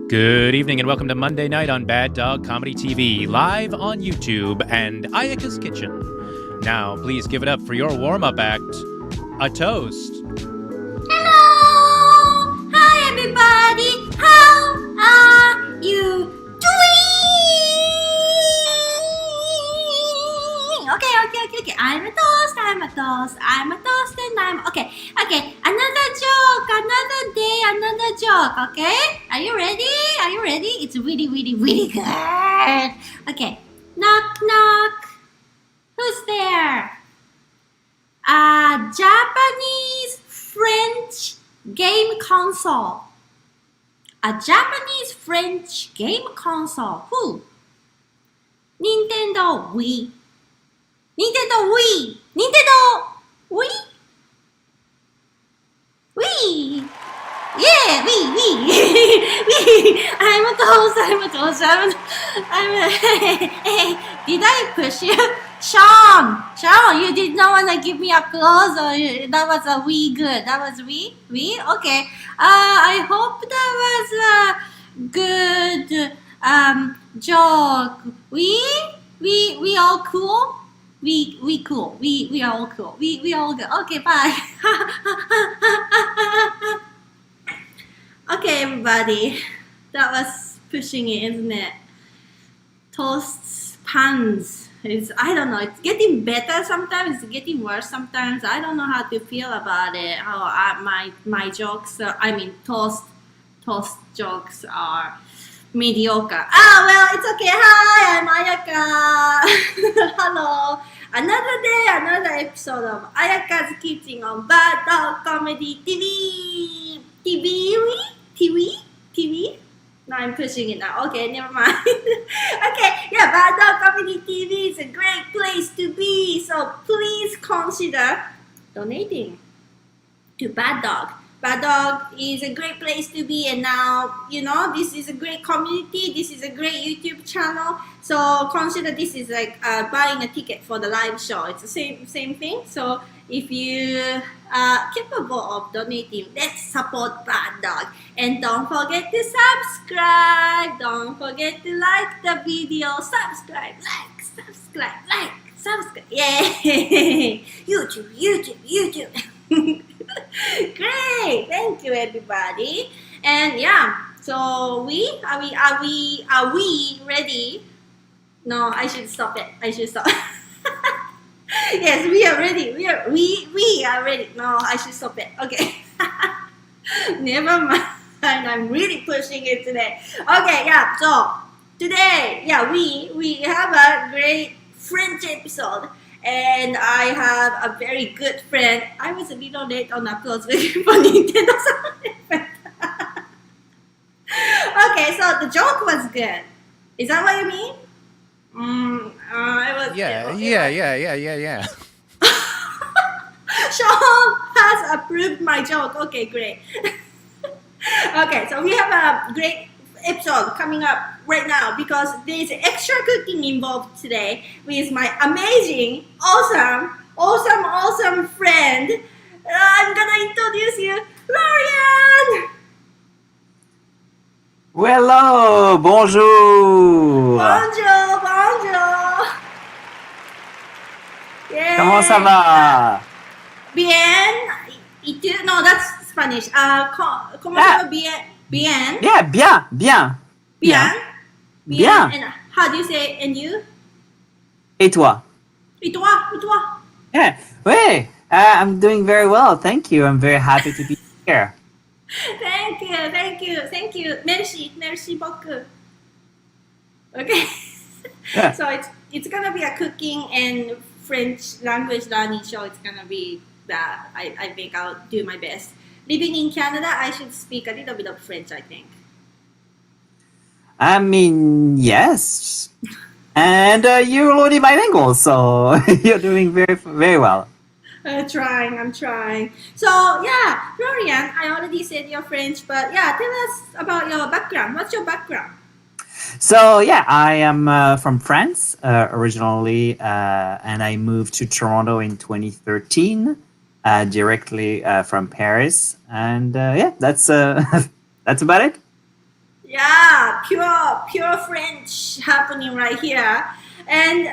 Good evening and welcome to Monday Night on Bad Dog Comedy TV, live on YouTube and Ayaka's Kitchen. Now, please give it up for your warm-up act, a toast. Hello! Hi, everybody! How are you doing? Okay. I'm a toast, and I'm... Okay. Another joke, another day, another joke, okay? Are you ready? It's really good. Okay. Knock, knock. Who's there? A Japanese French game console. A Japanese French game console. Who? Nintendo Wii. Yeah, Wii. I'm a toast. Did I push you? Sean, you did not want to give me applause, or that was a Wii good? That was Wii? Okay. I hope that was a good joke. We all cool? We cool. We are all cool. We all good. Okay, bye. Okay, everybody. That was pushing it, isn't it? Toasts, puns. I don't know. It's getting better sometimes. It's getting worse sometimes. I don't know how to feel about it. How my jokes. Toast jokes are mediocre. Well, it's okay. Hi, I'm Ayaka. Hello. Another day, another episode of Ayaka's Kitchen on Bad Dog Comedy TV. TV? No, I'm pushing it now. Okay, never mind. Okay, yeah, Bad Dog Comedy TV is a great place to be. So please consider donating to Bad Dog. Bad Dog is a great place to be, and now, this is a great community. This is a great YouTube channel. So consider this is like buying a ticket for the live show. It's the same thing. So if you are capable of donating, let's support Bad Dog. And don't forget to subscribe. Don't forget to like the video. Subscribe. Yay! YouTube. Great, thank you, everybody. And yeah, so are we ready? No, I should stop it. Yes, we are ready. We are ready. No, I should stop it. Okay. Never mind. I'm really pushing it today. Okay, yeah. So today, yeah, we have a great French episode. And I have a very good friend. I was a little late on applause for Nintendo. Okay, so the joke was good. Is that what you mean? It was Yeah. Sean has approved my joke. Okay, great. Okay, so we have a great episode coming up right now because there's extra cooking involved today with my amazing, awesome friend. I'm gonna introduce you, Florian. Hello, bonjour. Bonjour. Yeah. Comment ça va? Bien. No, that's Spanish. ¿Cómo se llama bien? Bien. Yeah, bien. And how do you say and you? Et toi? Yeah. Hey, I'm doing very well. Thank you. I'm very happy to be here. Thank you. Merci beaucoup. Okay. Yeah. So it's gonna be a cooking and French language learning show. It's gonna be that. I think I'll do my best. Living in Canada, I should speak a little bit of French, I think. Yes. And you're already bilingual, so you're doing very, very well. I'm trying. So, yeah, Florian, I already said you're French, but yeah, tell us about your background. What's your background? So, yeah, I am from France originally, and I moved to Toronto in 2013. Directly from Paris, and yeah, that's about it. Yeah, pure French happening right here. And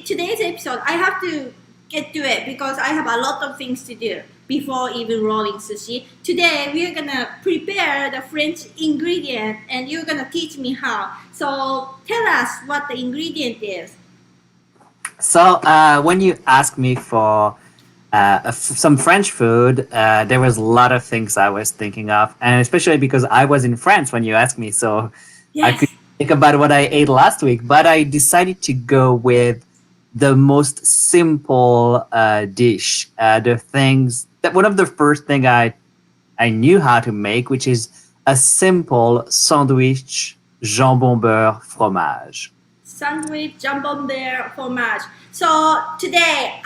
today's episode, I have to get to it because I have a lot of things to do before even rolling sushi. Today, we're gonna prepare the French ingredient and you're gonna teach me how. So tell us what the ingredient is. So when you asked me for some French food, there was a lot of things I was thinking of, and especially because I was in France when you asked me, so I Yes. could think about what I ate last week. But I decided to go with the most simple dish. The things that one of the first thing I knew how to make, which is a simple sandwich jambon beurre fromage. Sandwich, jambon beurre, fromage. So today,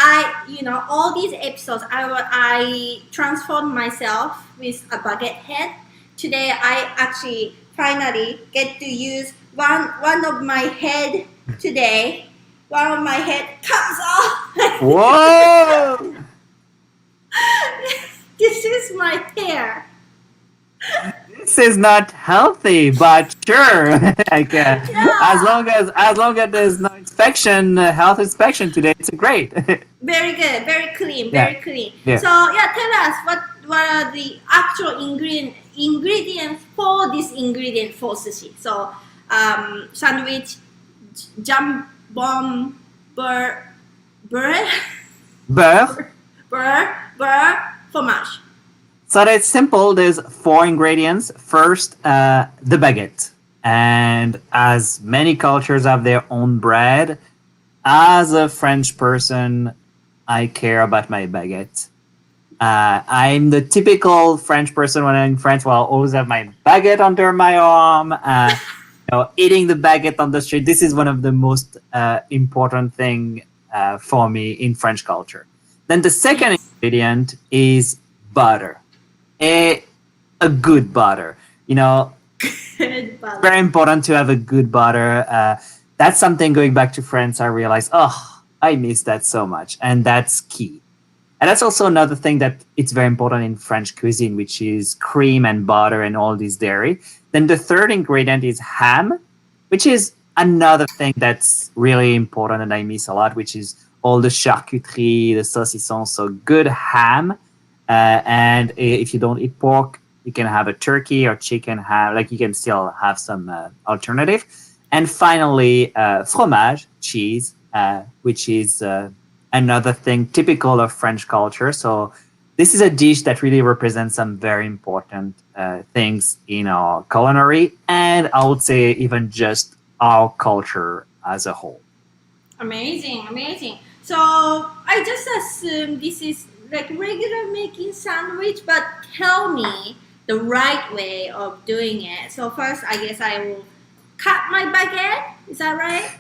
all these episodes, I transformed myself with a baguette head. Today, I actually finally get to use one of my head today. One of my head comes off. Whoa! This is my hair. This is not healthy, but sure. Like, as long as there's no inspection, health inspection today, it's great. Very good, very clean, Yeah. very clean. Yeah. So tell us what are the actual ingredients for this ingredient for sushi. So sandwich, jambon, beurre, Beurre. fromage. So that's simple. There's 4 ingredients. First, the baguette. And as many cultures have their own bread, as a French person, I care about my baguette. I'm the typical French person when I'm in France. Well, I'll always have my baguette under my arm. Eating the baguette on the street. This is one of the most important thing for me in French culture. Then the second ingredient is butter. A good butter. Good butter. Very important to have a good butter. That's something going back to France, I realized, I miss that so much. And that's key. And that's also another thing that it's very important in French cuisine, which is cream and butter and all this dairy. Then the third ingredient is ham, which is another thing that's really important and I miss a lot, which is all the charcuterie, the saucisson, so good ham. And if you don't eat pork, you can have a turkey or chicken ham. Like you can still have some alternative. And finally, fromage, cheese, which is another thing typical of French culture. So this is a dish that really represents some very important things in our culinary, and I would say even just our culture as a whole. Amazing. So I just assume this is like regular making sandwich, but tell me the right way of doing it. So first, I guess I will cut my baguette. Is that right?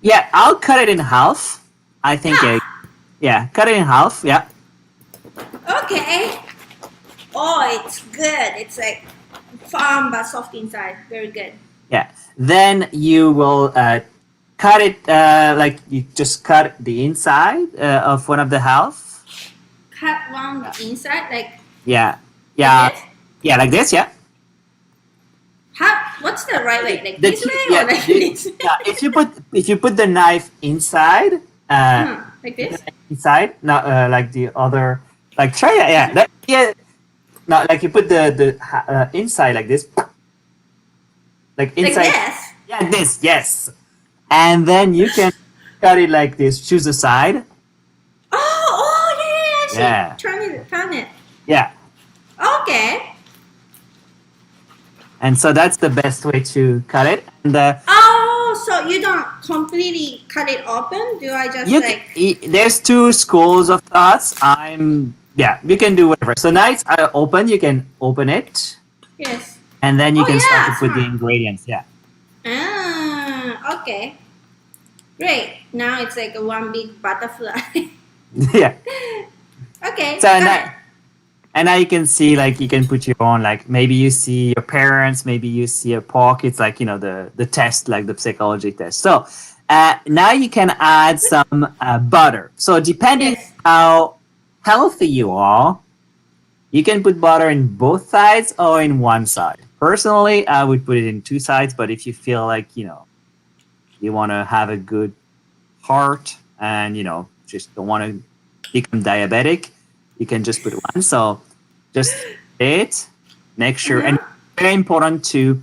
Yeah, I'll cut it in half. I think, cut it in half. Yeah. Okay. Oh, it's good. It's like firm but soft inside. Very good. Yeah. Then you will cut it like you just cut the inside of one of the half. Cut one the inside, like Yeah. like this? Yeah, like this. Yeah. What's the right way? Like The this key- way yeah, or like the- this? if you put the knife inside, Like this? inside, not like the other, like try it. Yeah. No, like you put the inside like this, like inside. Like this? Yeah, this. Yes. And then you can cut it like this. Choose the side. Yeah. Yeah. Turn it. Yeah. Okay. And so that's the best way to cut it. And So you don't completely cut it open? Do I just you like... there's 2 schools of thoughts. You can do whatever. So now it's open. You can open it, Yes. and then you can start to put the smart. ingredients. Yeah. Okay. Great. Now it's like a one big butterfly. Yeah. Okay. So got it. and now you can see, like, you can put your own, like, maybe you see your parents, maybe you see a pork. It's like, the test, like the psychology test. So now you can add some butter. So depending Yes. how healthy you are, you can put butter in both sides or in one side. Personally, I would put it in two sides, but if you feel like, you want to have a good heart and, just don't want to become diabetic, you can just put one. So just it, make sure, and very important to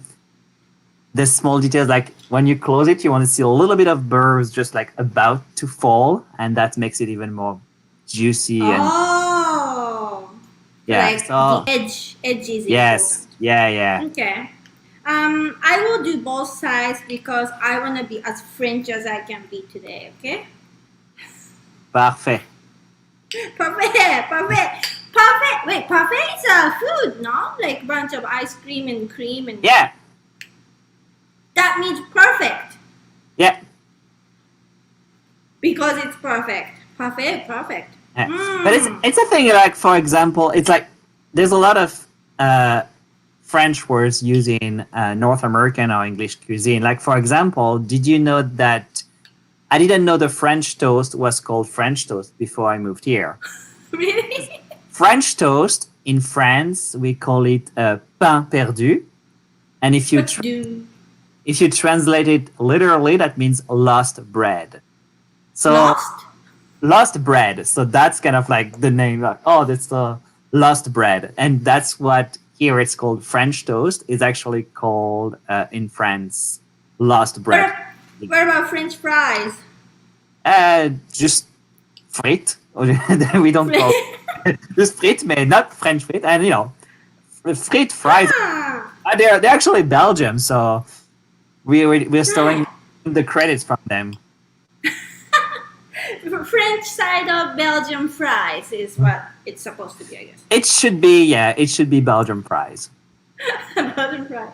the small details, like when you close it, you want to see a little bit of burrs just like about to fall, and that makes it even more juicy. Oh, yeah, like so the edge is yes, important. yeah. Okay. I will do both sides because I want to be as French as I can be today. Okay. Parfait. Perfect. Wait, parfait is a food, no? Like bunch of ice cream and cream and. Yeah. That means perfect. Yeah. Because it's perfect. Perfect. Yeah. But it's a thing, like, for example, it's like there's a lot of French words using North American or English cuisine. Like, for example, did you know that I didn't know the French toast was called French toast before I moved here? Really? French toast in France, we call it pain perdu. And if you translate it literally, that means lost bread. So lost bread. So that's kind of like the name, like, oh, that's the lost bread. And that's what here it's called French toast. Is actually called in France lost bread. What about French fries? Just frites. We don't call it. Just frites, but not French frites. And frites fries. They're actually Belgium, so we're stealing the credits from them. French side of Belgium fries is what it's supposed to be, I guess. It should be Belgium fries. Belgium fries.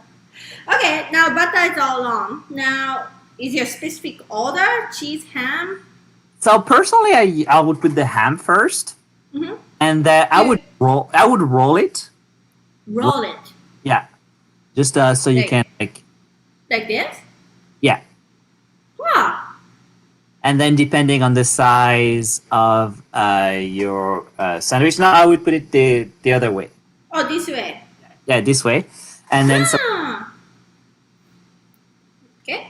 Okay, now butter is all on. Now, is your specific order cheese, ham? So personally, I would put the ham first, and I would roll it. Roll it. Yeah, just so you can like this. Yeah. Wow. And then depending on the size of your sandwich, now I would put it the other way. Oh, this way. Yeah, this way, and then Okay.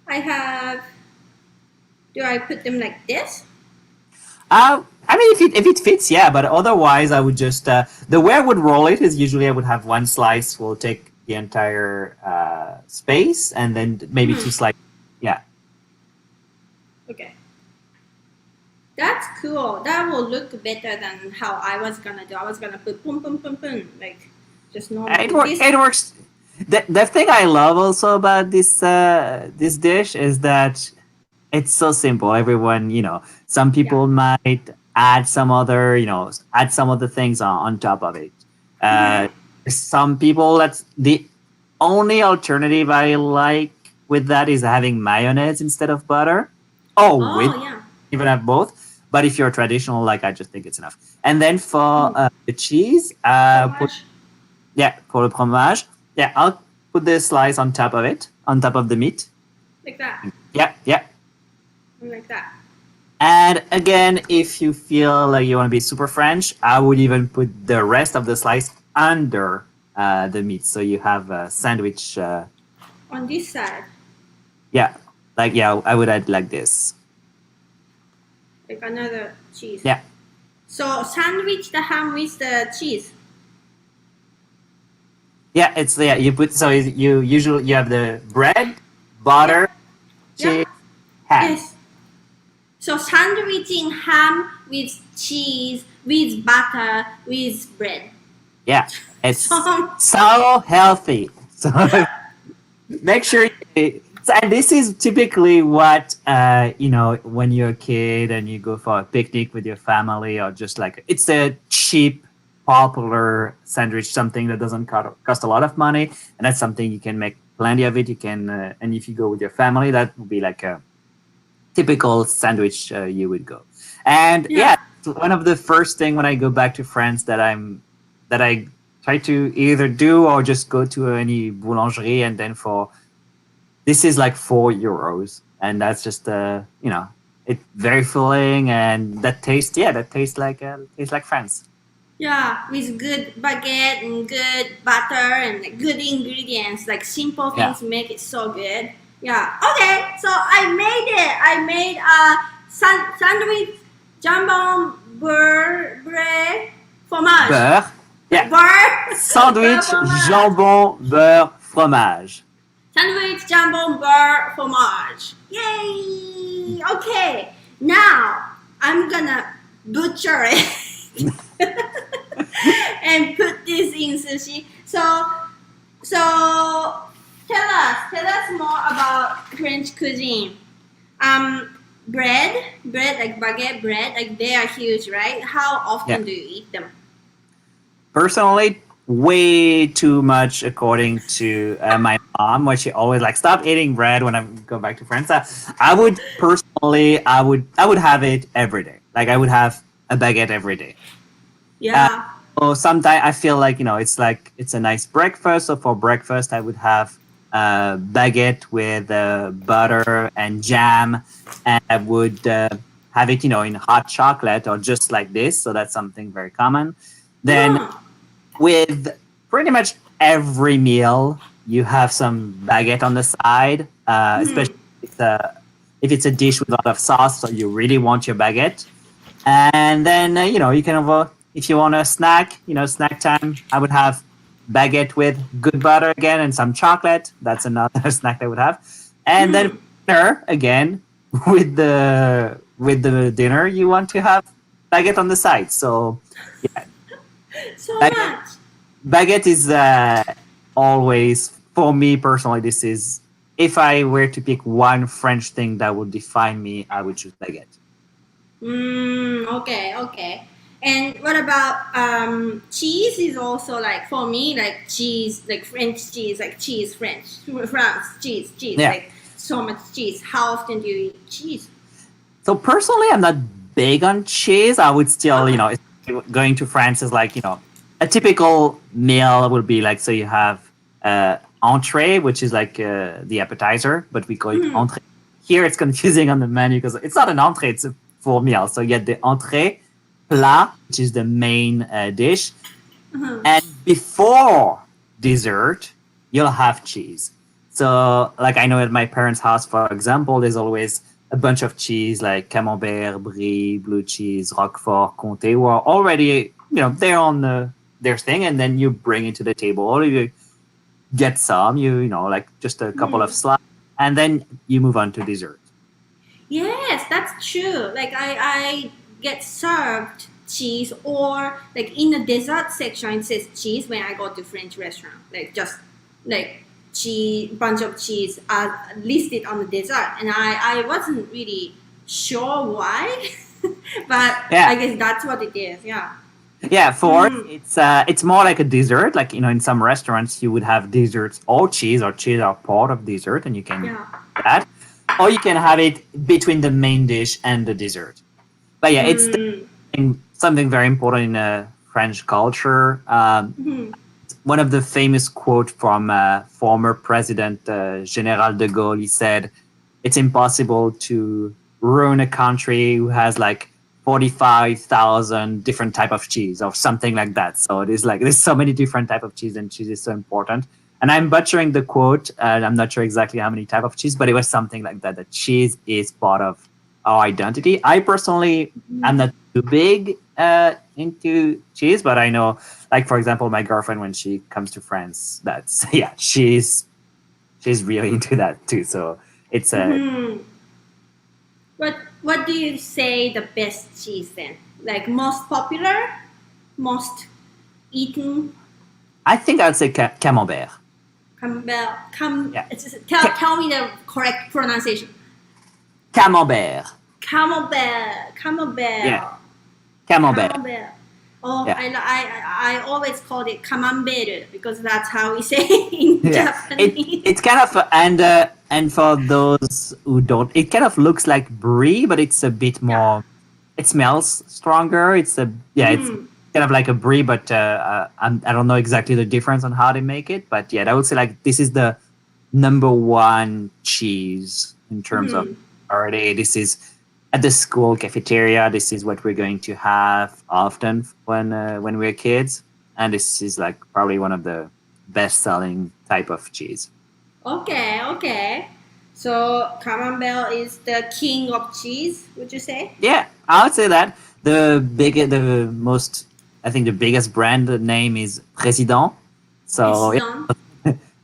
I have. Do I put them like this? I mean, if it fits, yeah. But otherwise, I would just the way I would roll it is usually I would have one slice will take the entire space, and then maybe two slices. Yeah. Okay. That's cool. That will look better than how I was gonna do. I was gonna put boom, like just normal. It works. The thing I love also about this dish is that it's so simple. Everyone, some people might add some other things on top of it. Some people, that's the only alternative I like with that is having mayonnaise instead of butter. Even have both. But if you're traditional, like, I just think it's enough. And then for the cheese, for le fromage, I'll put the slice on top of it, on top of the meat. Like that. Yeah. Like that. And again, if you feel like you want to be super French, I would even put the rest of the slice under the meat, so you have a sandwich. On this side. Yeah, I would add like this. Like another cheese. Yeah. So sandwich the ham with the cheese. Yeah, you put, so you usually you have the bread, butter, cheese, ham. Yes. So sandwiching ham with cheese, with butter, with bread. Yeah, it's so healthy. So make sure. And this is typically what when you're a kid and you go for a picnic with your family, or just like, it's a cheap, popular sandwich, something that doesn't cost a lot of money, and that's something you can make plenty of it. You can, and if you go with your family, that would be like a typical sandwich you would go. And one of the first thing when I go back to France that I try to either do or just go to any boulangerie, and then this is like €4, and that's just it's very filling, and that tastes like France. Yeah, with good baguette and good butter and like, good ingredients, like simple Yeah. things make it so good. Yeah. Okay, so I made it. I made a sandwich jambon beurre fromage. Beurre. Yeah. Beurre. Sandwich, Beurre fromage. jambon, beurre, fromage. Sandwich jambon beurre fromage. Yay! Okay, now I'm gonna butcher it and put this in sushi. So tell us more about French cuisine. Bread like baguette bread, like they are huge, right? How often Yeah. do you eat them? Personally, way too much according to my mom, where she always like stop eating bread when I go back to France. I would personally, I would have it every day. Like I would have a baguette every day. Yeah. So sometimes I feel like it's a nice breakfast. So for breakfast, I would have baguette with butter and jam, and I would have it in hot chocolate or just like this. So that's something very common. Then Yeah. with pretty much every meal, you have some baguette on the side, especially if it's a dish with a lot of sauce, so you really want your baguette. And then, you can have if you want a snack, snack time, I would have baguette with good butter again and some chocolate. That's another snack I would have. And then dinner again with the dinner, you want to have baguette on the side. So yeah, So baguette- much. baguette is always, for me personally, this is, if I were to pick one French thing that would define me, I would choose baguette. Okay. And what about cheese? Is also like for me like cheese, like French cheese, like cheese French, France cheese, Yeah. like so much cheese. How often do you eat cheese? So personally, I'm not big on cheese. I would still, going to France is like, a typical meal would be like, so you have entree, which is like the appetizer, but we call it entree. Here it's confusing on the menu because it's not an entree, it's a full meal. So you get the entree, plat, which is the main dish. And before dessert, you'll have cheese. So like I know at my parents' house, for example, there's always a bunch of cheese like camembert, brie, blue cheese, roquefort, comté, who are already, they're on their thing, and then you bring it to the table, or you get some, like just a couple of slices, and then you move on to dessert. Yes, that's true. Like I get served cheese, or like in the dessert section it says cheese when I go to French restaurant. Like just like cheese, bunch of cheese are listed on the dessert, and I wasn't really sure why, but Yeah. I guess that's what it is. Yeah. Yeah, for it's more like a dessert. Like in some restaurants, you would have desserts or cheese are part of dessert, and you can Yeah. have that, or you can have it between the main dish and the dessert. But yeah, it's something very important in French culture. One of the famous quotes from former President General de Gaulle, he said, "It's impossible to ruin a country who has like 45,000 different type of cheese," or something like that. So it is like there's so many different type of cheese, and cheese is so important. And I'm butchering the quote. I'm not sure exactly how many type of cheese, but it was something like that. That cheese is part of our identity. I personally am not too big into cheese, but I know, like for example, my girlfriend, when she comes to France, that's she's really into that too. So it's a What do you say the best cheese then? Like most popular, most eaten? I think I'd say camembert. Yeah. Tell me the correct pronunciation. Camembert. Camembert. Yeah. Camembert. Camembert. Oh, Yeah. I always called it camembert because that's how we say it in Japanese. It's kind of and for those who don't, it kind of looks like brie, but it's a bit more. It smells stronger. It's it's kind of like a brie, but I don't know exactly the difference on how they make it. But yeah, I would say like this is the number one cheese in terms of already. This is, at the school cafeteria, this is what we're going to have often when we're kids, and this is like probably one of the best-selling type of cheese. Okay. So Camembert is the king of cheese, would you say? Yeah, I would say that the most, I think the biggest brand name is Président. So President.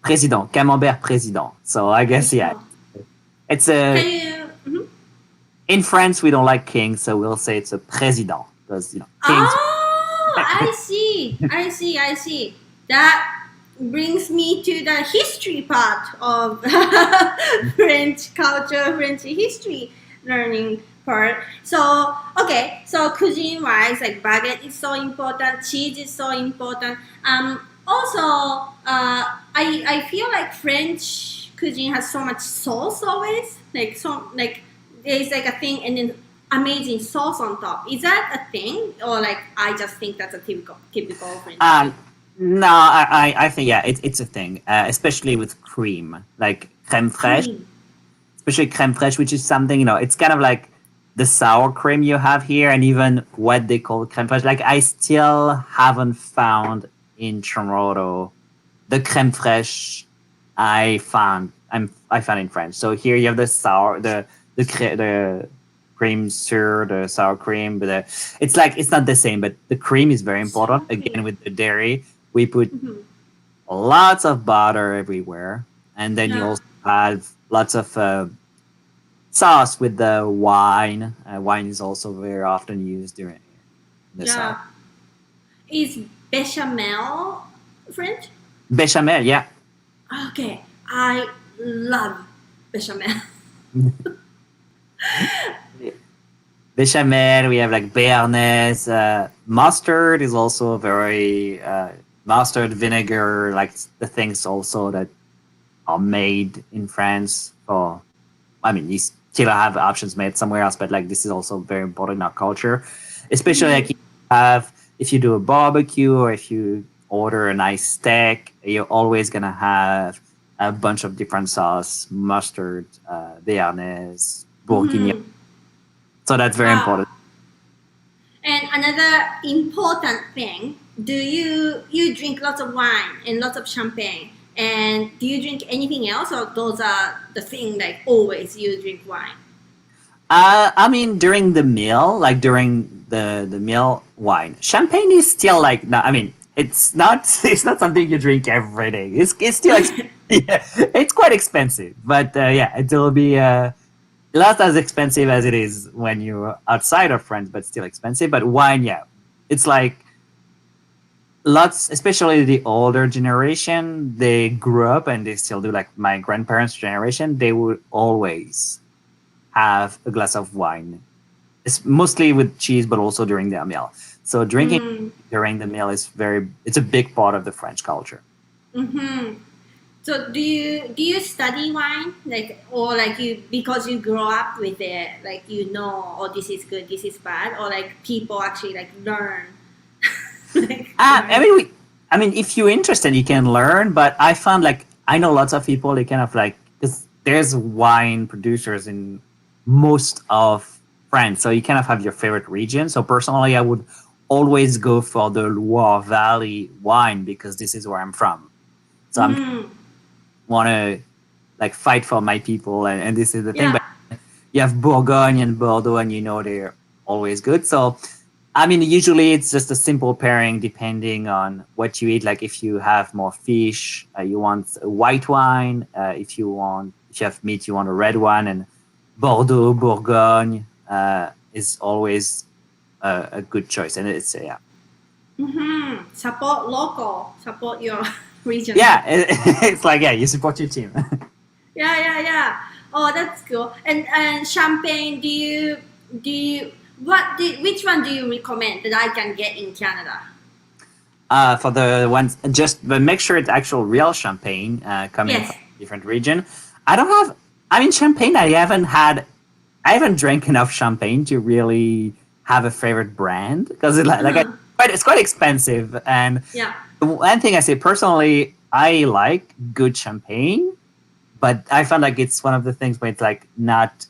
Président, Camembert Président. So I guess it's a. Can you? Mhm. In France, we don't like king, so we'll say it's a président because kings. Oh, I see. That brings me to the history part of French culture, French history learning part. So, okay, so cuisine wise, like baguette is so important, cheese is so important. Also, I feel like French cuisine has so much sauce always, like there's like a thing and then amazing sauce on top. Is that a thing, or like I just think that's a typical French? No, I think it's a thing, especially with cream, like crème fraîche, Cream. especially crème fraîche, which is something it's kind of like the sour cream you have here, and even what they call crème fraîche. Like I still haven't found in Toronto the crème fraîche I found in France. So here you have the cream sur, the sour cream, but it's not the same. But the cream is very important. Again, with the dairy, we put lots of butter everywhere, and then you also have lots of sauce with the wine. Wine is also very often used during the sauce. Is bechamel French? Bechamel, yeah. Okay, I love bechamel. Bechamel, we have like béarnaise. Mustard is also very mustard, vinegar, like the things also that are made in France. You still have options made somewhere else, but like this is also very important in our culture, especially like if you do a barbecue or if you order a nice steak, you're always gonna have a bunch of different sauce, mustard, béarnaise, bourguignon. So that's very important. And another important thing, do you drink lots of wine and lots of champagne? And do you drink anything else, or those are the thing like always you drink wine? During the meal, like during the meal, wine. Champagne is still like it's not something you drink every day. It's still it's quite expensive, but it will be not as expensive as it is when you're outside of France, but still expensive. But wine, it's like lots, especially the older generation, they grew up and they still do. Like my grandparents' generation, they would always have a glass of wine. It's mostly with cheese, but also during their meal. So drinking during the meal it's a big part of the French culture. So do you study wine, or because you grow up with it, oh, this is good, this is bad, or like people actually learn? If you're interested, you can learn. But I found I know lots of people. They kind of because there's wine producers in most of France, so you kind of have your favorite region. So personally, I would always go for the Loire Valley wine because this is where I'm from. So I'm want to fight for my people, and this is the thing. But you have Bourgogne and Bordeaux, and they're always good. So usually it's just a simple pairing depending on what you eat. Like if you have more fish, you want a white wine. If you have meat, you want a red one. And Bordeaux, Bourgogne is always a good choice. And it's Support local, support your region. Yeah, it's you support your team. Yeah. Oh, that's cool. And champagne, which one do you recommend that I can get in Canada? For the ones, but make sure it's actual real champagne coming from a different region. Champagne, I haven't drank enough champagne to really have a favorite brand because it's quite expensive. And the one thing I say personally, I like good champagne, but I found it's one of the things where it's not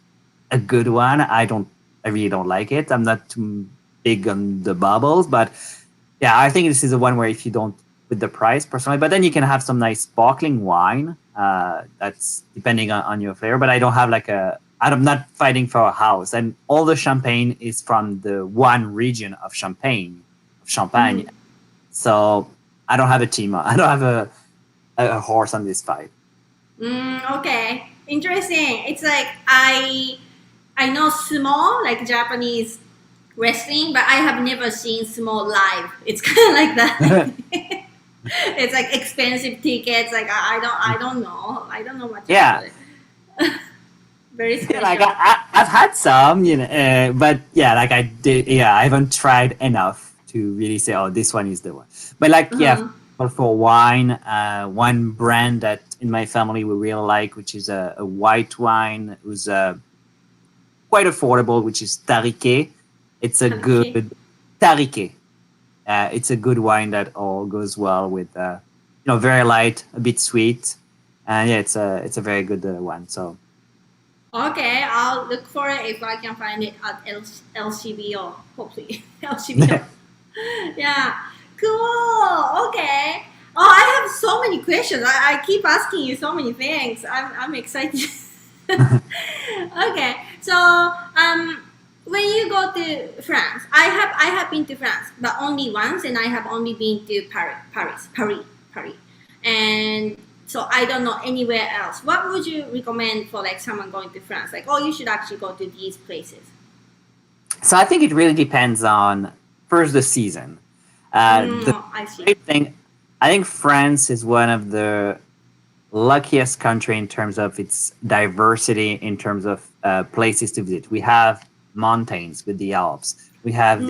a good one. I don't I really don't like it. I'm not too big on the bubbles, but yeah, I think this is the one where if you don't with the price personally, but then you can have some nice sparkling wine. That's depending on your flavor, but I don't have I'm not fighting for a house, and all the champagne is from the one region of Champagne. So I don't have a team. I don't have a horse on this fight. Okay, interesting. It's like I know sumo, like Japanese wrestling, but I have never seen sumo live. It's kind of like that. It's like expensive tickets. Like I don't know. I don't know much about it. Very special. Like I've had some, but yeah, like I did. Yeah, I haven't tried enough to really say, oh, this one is the one. But like, but for wine, one brand that in my family we really like, which is a white wine, it was quite affordable, which is Tarike. It's a good Tarike. It's a good wine that all goes well with, very light, a bit sweet, and yeah, it's a very good one. So. Okay, I'll look for it if I can find it at LCBO. Hopefully, LCBO. Yeah, cool. Okay. Oh, I have so many questions. I keep asking you so many things. I'm excited. Okay, so when you go to France, I have been to France, but only once, and I have only been to Paris, and so I don't know anywhere else. What would you recommend for like someone going to France? Like, oh, you should actually go to these places. So I think it really depends on first the season. I see. Great thing, I think France is one of the luckiest country in terms of its diversity, in terms of places to visit. We have mountains with the Alps. We have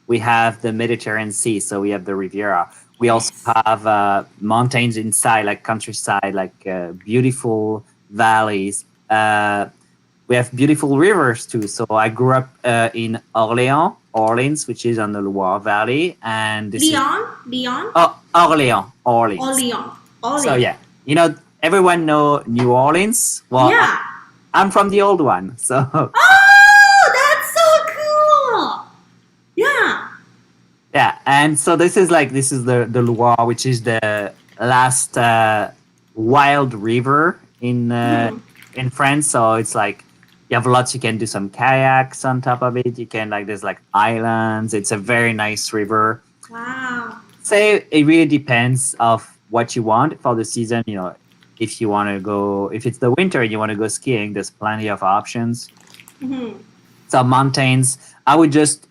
we have the Mediterranean Sea, so we have the Riviera. We also have mountains inside, like countryside, like beautiful valleys. We have beautiful rivers too. So I grew up in Orleans, which is on the Loire Valley, and this Lyon. Oh, Orleans. So yeah, everyone know New Orleans. Well, yeah, I'm from the old one, so. Oh, that's so cool. Yeah. Yeah, and so this is the Loire, which is the last wild river in France. So it's like you have lots. You can do some kayaks on top of it. You can there's like islands. It's a very nice river. Wow. Say it really depends of what you want for the season. If you want to go, if it's the winter and you want to go skiing, there's plenty of options. So mountains, I would just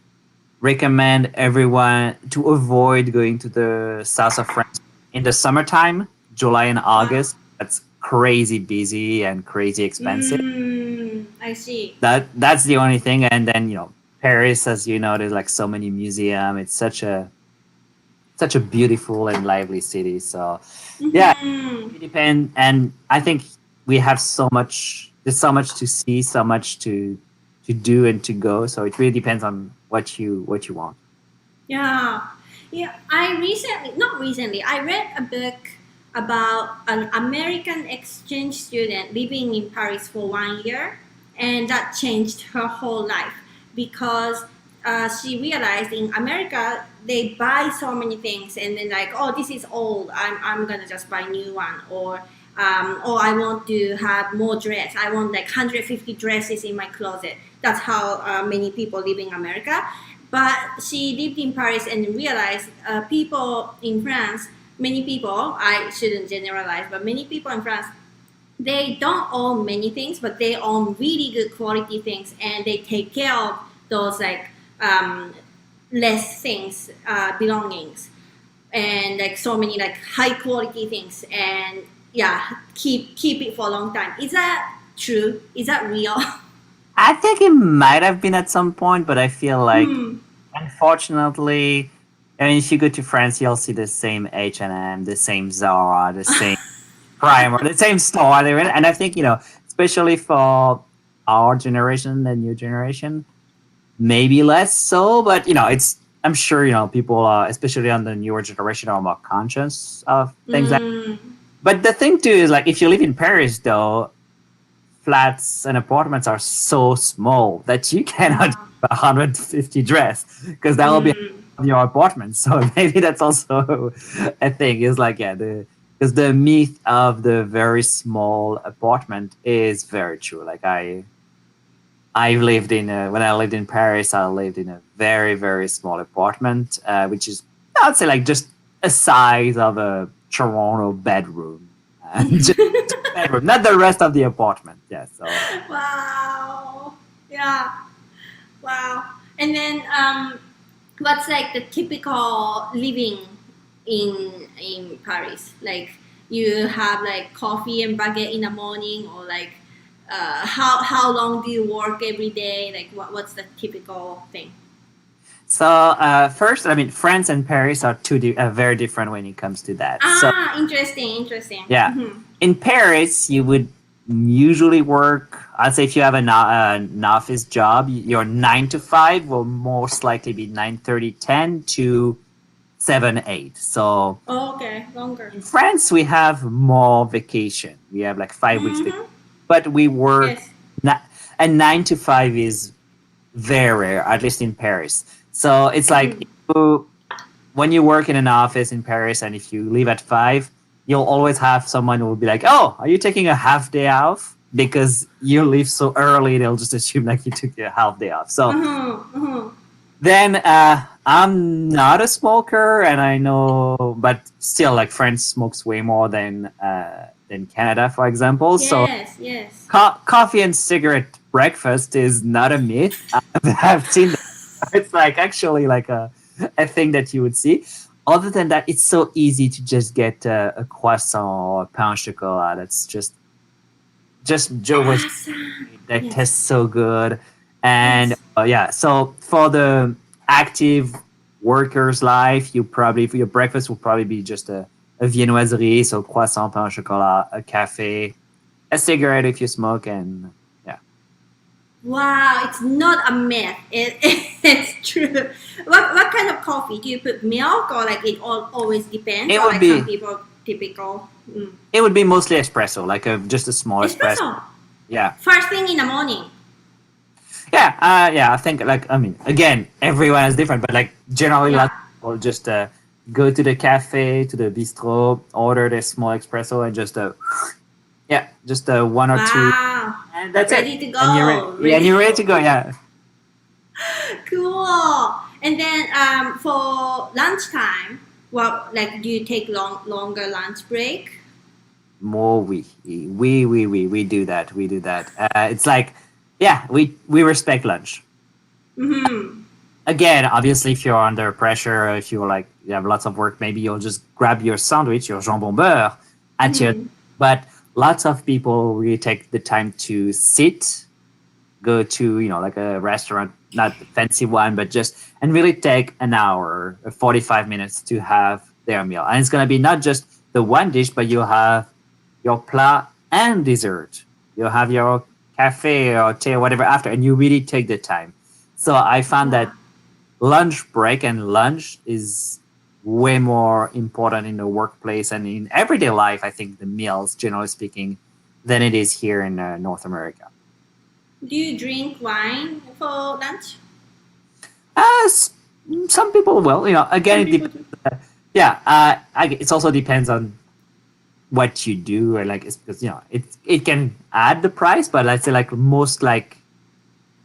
recommend everyone to avoid going to the south of France in the summertime, July and August. That's crazy busy and crazy expensive. I see. That's the only thing. And then Paris, as you know, there's like so many museums. It's such a beautiful and lively city. So yeah, it depends. And I think we have there's so much to see, so much to do and to go. So it really depends on what you want. Yeah. I read a book about an American exchange student living in Paris for 1 year, and that changed her whole life because she realized in America they buy so many things and then like, oh, this is old, I'm gonna just buy a new one, or I want to have more dress. I want like 150 dresses in my closet. That's how many people live in America. But she lived in Paris and realized people in France, many people, I shouldn't generalize, but many people in France, they don't own many things, but they own really good quality things, and they take care of those like less things, belongings, and like so many like high quality things, and keep it for a long time. Is that true? Is that real? I think it might have been at some point, but I feel like, unfortunately, if you go to France, you'll see the same H&M, the same Zara, the same Primer, the same store. And I think, especially for our generation, the new generation, maybe less so, but, I'm sure, people, especially on the newer generation, are more conscious of things like that. But the thing, too, is, like, if you live in Paris, though, flats and apartments are so small that you cannot Wow. 150 dress because that will be your apartment. So maybe that's also a thing. Is like because the myth of the very small apartment is very true. Like I lived in when I lived in Paris, I lived in a very very small apartment, which is I'd say like just a size of a Toronto bedroom. Just bedroom, not the rest of the apartment. Yeah. So Wow. Yeah. Wow. And then what's like the typical living in Paris? Like you have like coffee and baguette in the morning, or like how long do you work every day? Like what's the typical thing? So first, I mean, France and Paris are very different when it comes to that. So Interesting. yeah, Mhm. in Paris, you would usually work. I'd say if you have an office job, your 9 to 5 will most likely be 9:30, 10 to 7, 8. So Oh, okay, longer. in France, we have more vacation. We have like 5 weeks, but we work. Yes. And 9 to 5 is very rare, at least in Paris. So it's like when you work in an office in Paris and if you leave at 5, you'll always have someone who will be like, oh, are you taking a half day off? Because you leave so early, they'll just assume like you took a half day off. So then I'm not a smoker and I know, but still like France smokes way more than Canada, for example. So Yes. coffee and cigarette breakfast is not a myth. I've seen that. It's like actually like a thing that you would see. Other than that, it's so easy to just get a croissant or a pain au chocolat. That's just that tastes so good. And so for the active worker's life, your breakfast will probably be just a viennoiserie, so croissant, pain au chocolat, a cafe, a cigarette if you smoke, and Wow, it's not a myth. It's true. What kind of coffee? Do you put milk, or like it always depends? It or would like be some people typical. It would be mostly espresso, like just a small espresso. Yeah. First thing in the morning. Yeah, I think again, everyone is different, but like generally, lots of people just go to the cafe, to the bistro, order the small espresso, and just one or two, and that's ready it. To go. And you're ready to go. Yeah. Cool. And then for lunchtime, do you take longer lunch break? More we do that. It's like we respect lunch. Again, obviously, if you're under pressure, if you have lots of work, maybe you'll just grab your sandwich, your jambon beurre at your. But lots of people really take the time to sit, go to like a restaurant, not a fancy one, but and really take an hour, 45 minutes to have their meal. And it's gonna be not just the one dish, but you'll have your plat and dessert. You'll have your cafe or tea or whatever after, and you really take the time. So I found that lunch break and lunch is way more important in the workplace and in everyday life, I think, the meals, generally speaking, than it is here in North America. Do you drink wine for lunch? Some people will. Again, it depends. It also depends on what you do, or it's because it can add the price, but let's say most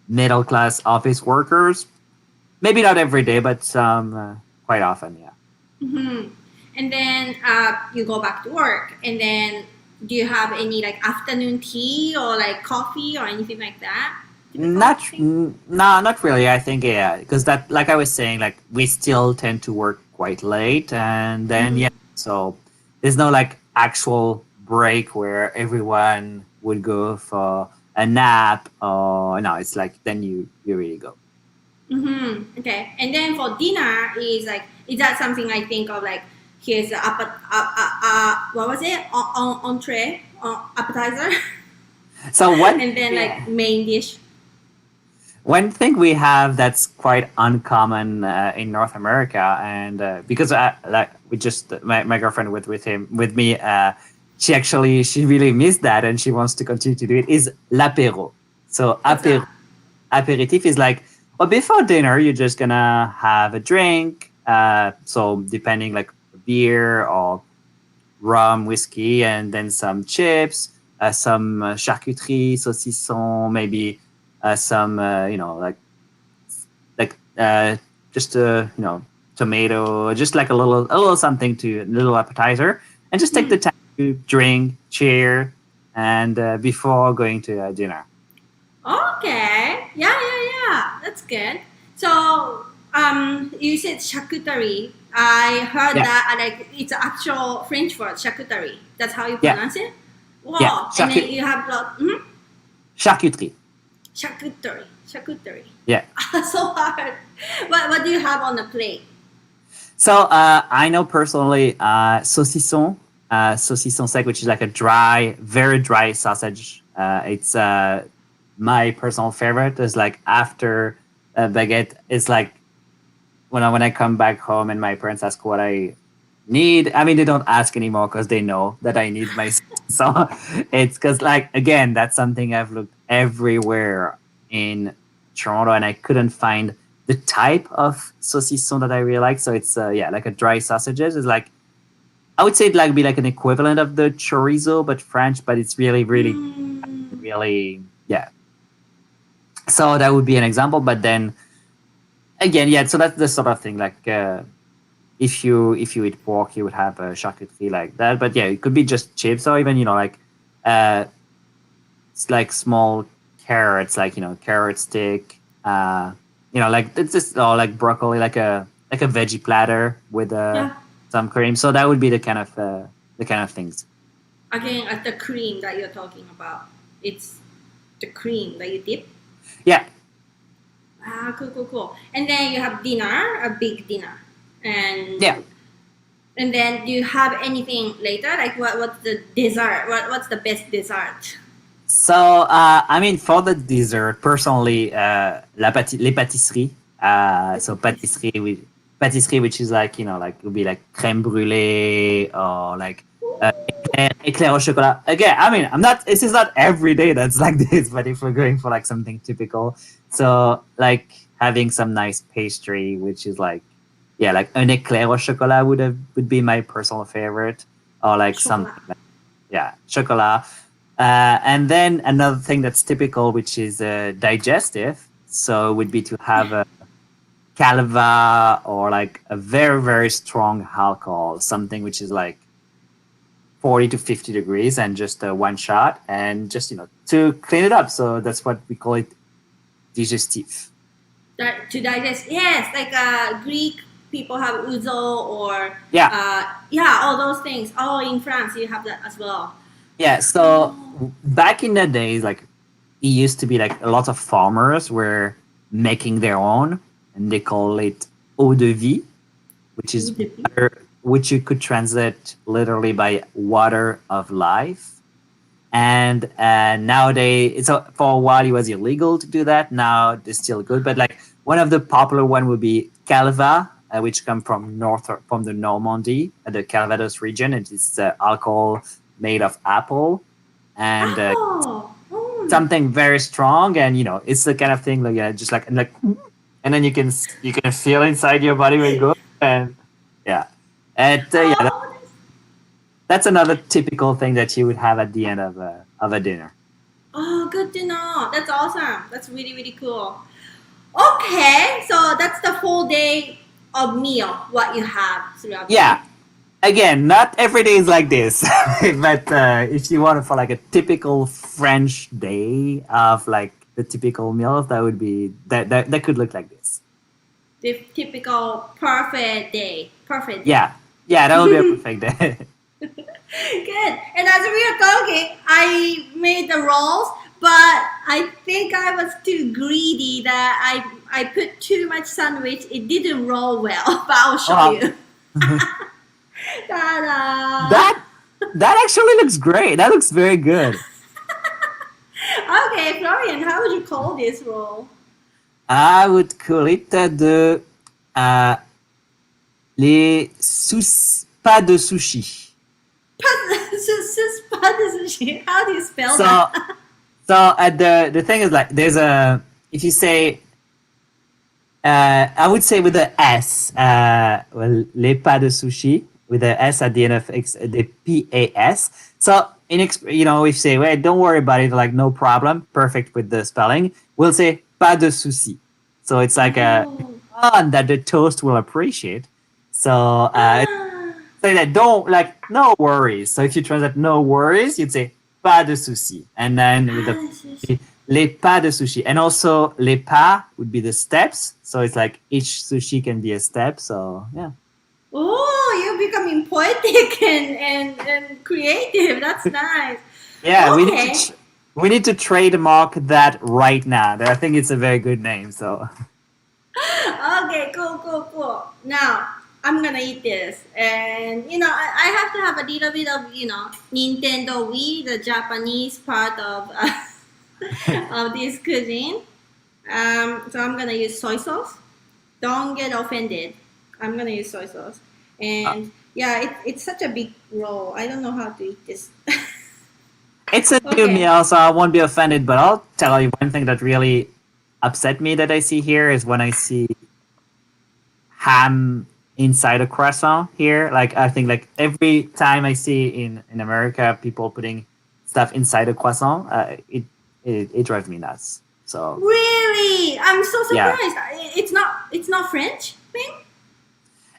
middle class office workers, maybe not every day, but some quite often, yeah. And then you go back to work, and then do you have any afternoon tea or coffee or anything like that? Not really. I think because that, like I was saying, we still tend to work quite late, and then so there's no actual break where everyone would go for a nap, or no, it's then you really go. Okay, and then for dinner is that something I think of here's the what was it, entree, appetizer? So what? And then main dish. One thing we have that's quite uncommon in North America, and because we just my girlfriend with me, she really missed that and she wants to continue to do it, is l'apéro. So aperitif is like, well, before dinner, you're just gonna have a drink. So depending like beer or rum, whiskey, and then some chips, some charcuterie, saucisson, maybe some, just tomato, just like a little something a little appetizer, and just take the time to drink, cheer, and before going to dinner. Okay. Yeah. That's good. So, you said charcuterie. I heard that like it's an actual French word, charcuterie. That's how you pronounce it? Wow. Yeah. And then you have Charcuterie. Charcuterie. Yeah. So hard. What do you have on the plate? So I know personally saucisson sec, which is like a very dry sausage. It's my personal favorite. Is like after baguette. It's like when I come back home and my parents ask what I need. I mean, they don't ask anymore because they know that I need my. So it's because like again, that's something I've looked everywhere in Toronto and I couldn't find the type of saucisson that I really like. So it's like a dry sausages. It's like I would say it like be like an equivalent of the chorizo but French, but it's really So that would be an example. But then again, so that's the sort of thing like if you eat pork, you would have a charcuterie like that. But yeah, it could be just chips or even it's like small carrots, like carrot stick. Like it's just like broccoli, like a veggie platter with some cream. So that would be the kind of things. Again, at the cream that you're talking about, it's the cream that you dip. Yeah. Cool. And then you have dinner, a big dinner, and And then do you have anything later? Like what's the dessert? What's the best dessert? So, for the dessert, personally, les pâtisseries. So pâtisserie, which is like, like it would be like crème brûlée or like éclair au chocolat. Again, this is not every day that's like this, but if we're going for like something typical, so like having some nice pastry, which is like, like un éclair au chocolat would be my personal favorite, or like chocolat. Chocolat. And then another thing that's typical, which is digestive, so it would be to have a calva or like a very, very strong alcohol, something which is like 40 to 50 degrees and just one shot and just, to clean it up. So that's what we call it, digestif. To digest, yes, like Greek people have ouzo or all those things. Oh, in France you have that as well. Yeah, so back in the days, like it used to be like a lot of farmers were making their own, and they call it eau de vie, which is water, which you could translate literally by water of life. And nowadays, so for a while it was illegal to do that. Now it's still good, but like one of the popular one would be calva, which come from the Normandy, the Calvados region. And it's alcohol made of apple and something very strong, and it's the kind of thing like just like and then you can feel inside your body when you go, and that's another typical thing that you would have at the end of a dinner. Oh, good to know. That's awesome. That's really, really cool. Okay, so that's the full day of meal what you have throughout the day. Again, not every day is like this, but if you want for like a typical French day of like the typical meals, that would be that could look like this. The typical perfect day. Yeah, that would be a perfect day. Good. And as we were talking, I made the rolls, but I think I was too greedy that I put too much sandwich. It didn't roll well, but I'll show you. That actually looks great. That looks very good. Okay, Florian, how would you call this roll? I would call it pas de sushi. Pas de sushi. How do you spell So, that? the thing is like there's a if you say I would say with the S, well, les pas de sushi with the S at the end of the PAS. So if you say, well, don't worry about it, like no problem, perfect with the spelling. We'll say pas de souci. So it's like a fun that the toast will appreciate. So say that no worries. So if you translate no worries, you'd say pas de souci, and then with the les pas de sushi, and also les pas would be the steps. So it's like each sushi can be a step. So yeah. Oh, you're becoming poetic and creative. That's nice. Yeah, Okay. we need to trademark that right now. I think it's a very good name. So Okay, cool. Now, I'm gonna eat this. And, I have to have a little bit of, Nintendo Wii, the Japanese part of, of this cuisine. So I'm gonna use soy sauce. Don't get offended. I'm gonna use soy sauce. And yeah, it's such a big roll. I don't know how to eat this. it's a new Okay. meal, so I won't be offended. But I'll tell you one thing that really upset me that I see here is when I see ham inside a croissant here. Like I think like every time I see in America people putting stuff inside a croissant, it drives me nuts. So Really? I'm so Yeah. surprised. It's not French thing?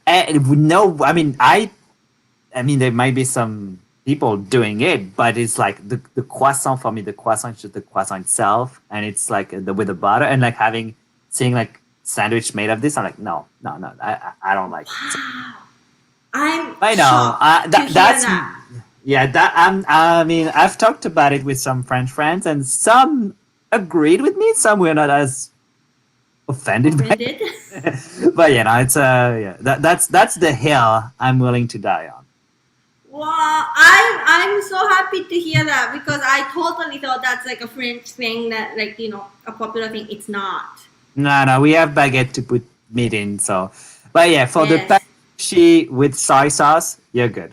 no, I mean there might be some people doing it, but it's like the croissant for me. The croissant is just the croissant itself, and it's like with the butter and like seeing like sandwich made of this. I'm like no, I don't like it. Wow. I'm I know. shocked to hear That's that. yeah. I mean, I've talked about it with some French friends, and some agreed with me. Some were not as offended by it. Offended? But it's yeah. That's the hill I'm willing to die on. Wow, I'm so happy to hear that because I totally thought that's like a French thing that a popular thing. It's not. No, we have baguette to put meat in. So, but yeah, for the Yes. sushi with soy sauce, you're good.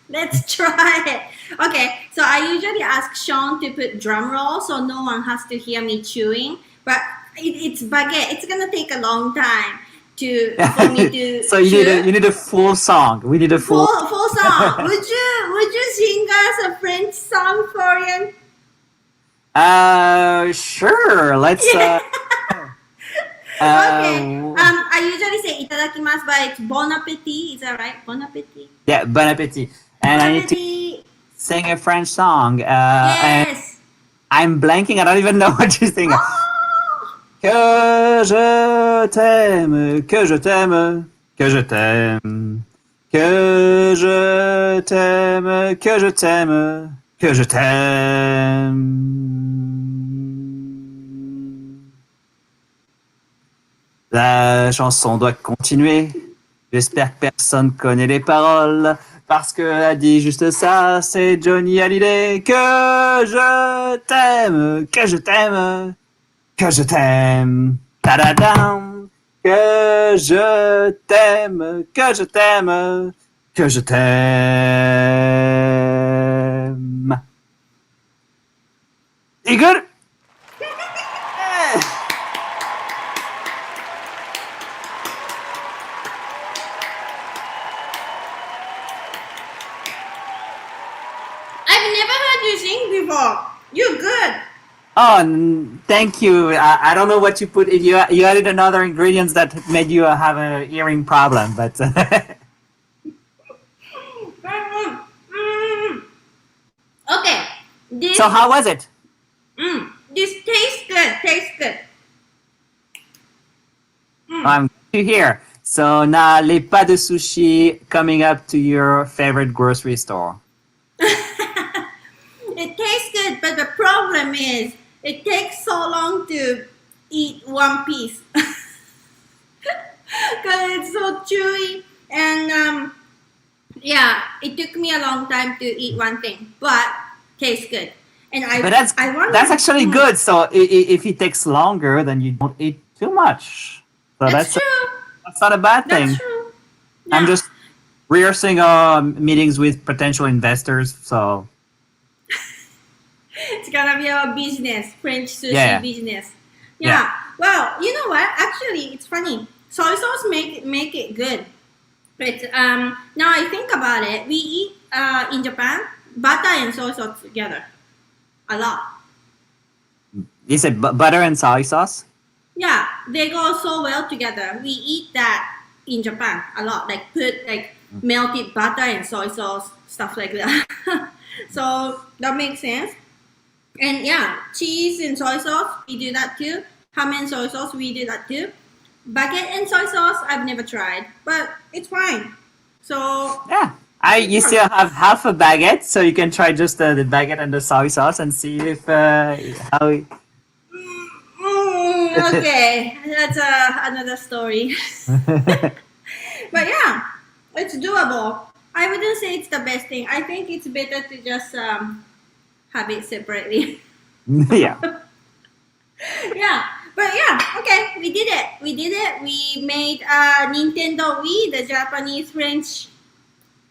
Let's try it. Okay, so I usually ask Sean to put drum roll so no one has to hear me chewing. But it's baguette. It's gonna take a long time for me to. So you chew. need a full song. We need a full. Full song. Would you sing us a French song, Florian? Sure. Let's. Okay. I usually say itadakimasu, but it's bon appetit. Is that right? Bon appetit. Yeah, bon appetit. And Bon I need to appetit. sing a French song. And Yes. I'm blanking. I don't even know what to sing. Oh. Que je t'aime, que je t'aime, que je t'aime, que je t'aime, que je t'aime, que je t'aime. La chanson doit continuer. J'espère que personne connaît les paroles. Parce que a dit juste ça, c'est Johnny Hallyday. Que je t'aime, que je t'aime, que je t'aime. Ta-da-dam. Que je t'aime, que je t'aime, que je t'aime. You good? I've never heard you sing before. You're good. Oh, thank you. I don't know what you put. You added another ingredients that made you have a hearing problem, but Okay. This so how was it? this tastes good. Tastes good. I'm glad to hear. So now, les pas de sushi coming up to your favorite grocery store. It tastes good, but the problem is it takes so long to eat one piece because it's so chewy and yeah, it took me a long time to eat one thing, but tastes good. And But that's actually good. So if it takes longer, then you don't eat too much. So That's true. that's not a bad thing. That's true. I'm Yeah. just rehearsing meetings with potential investors. So have your business, French sushi Yeah. business. Yeah. Yeah. Well, you know what? Actually, it's funny. Soy sauce make it good. But now I think about it, we eat in Japan butter and soy sauce together a lot. You said butter and soy sauce? Yeah, they go so well together. We eat that in Japan a lot. Like put like melted butter and soy sauce, stuff like that. So that makes sense. And yeah, cheese and soy sauce, we do that too. Ham and soy sauce, we do that too. Baguette and soy sauce, I've never tried, but it's fine. So Yeah. You still have half a baguette, so you can try just the baguette and the soy sauce and see if how. okay, that's another story. But yeah, it's doable. I wouldn't say it's the best thing. I think it's better to just have it separately. Yeah. Yeah, but yeah, okay, we did it. We made Nintendo Wii, the Japanese French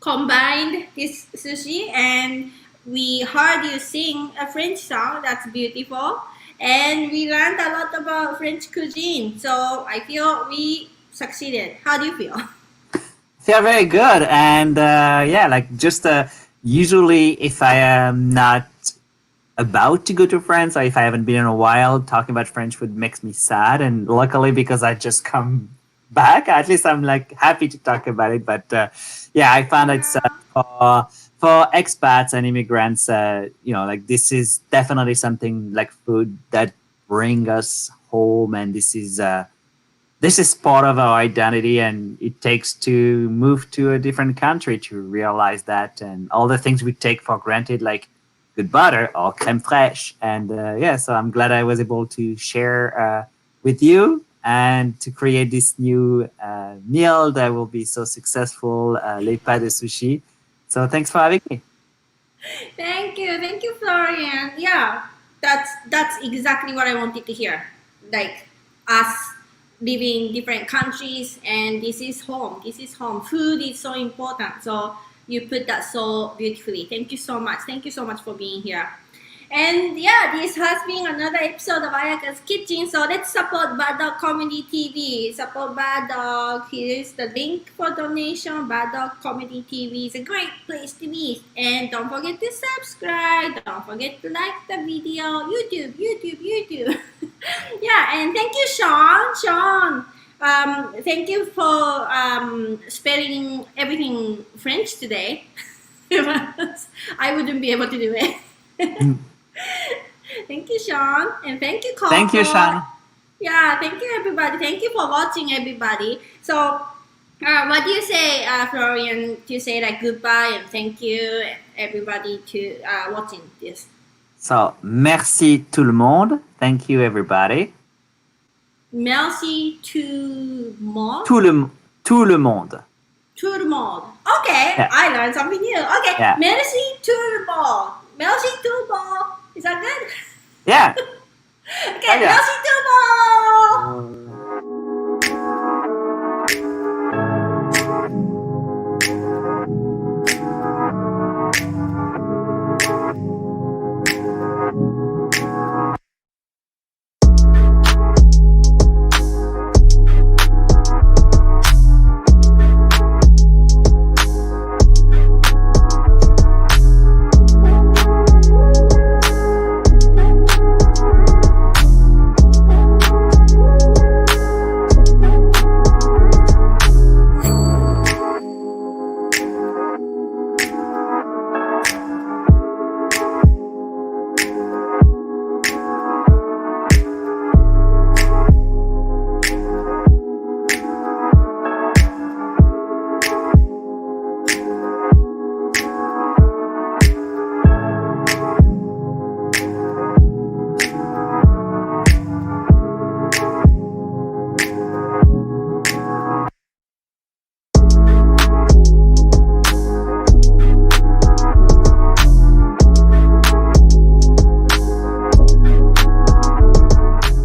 combined this sushi, and we heard you sing a French song. That's beautiful. And we learned a lot about French cuisine. So I feel we succeeded. How do you feel? Feel very good, and yeah, like just usually if I am not about to go to France or if I haven't been in a while, talking about French food makes me sad. And luckily, because I just come back, at least I'm like happy to talk about it. But yeah, I found it's for expats and immigrants, like this is definitely something like food that bring us home, and this is part of our identity, and it takes to move to a different country to realize that, and all the things we take for granted, like good butter or crème fraîche. And yeah, so I'm glad I was able to share with you and to create this new meal that will be so successful, les pas de sushi. So thanks for having me. Thank you, Florian. Yeah, that's exactly what I wanted to hear. Like us living in different countries, and this is home. Food is so important. So you put that so beautifully. Thank you so much. Thank you so much for being here. And yeah, this has been another episode of Ayaka's Kitchen. So let's support Bad Dog Comedy TV. Support Bad Dog. Here's the link for donation. Bad Dog Comedy TV is a great place to be. And don't forget to subscribe. Don't forget to like the video. YouTube. Yeah, and thank you, Seann. Thank you for spelling everything French today. I wouldn't be able to do it. Thank you, Seann, and thank you, Coko. Thank you, Seann. Yeah, thank you, everybody. Thank you for watching, everybody. So, what do you say, Florian? Do you say like goodbye and thank you, everybody, to watching this? So, merci tout le monde. Thank you, everybody. Merci tout le monde. Tout le monde. Tout le monde. Okay, Yeah. I learned something new. Okay, Yeah. merci tout le monde. Merci tout le monde. Is that good? Yeah. Okay, Yeah. merci tout le monde.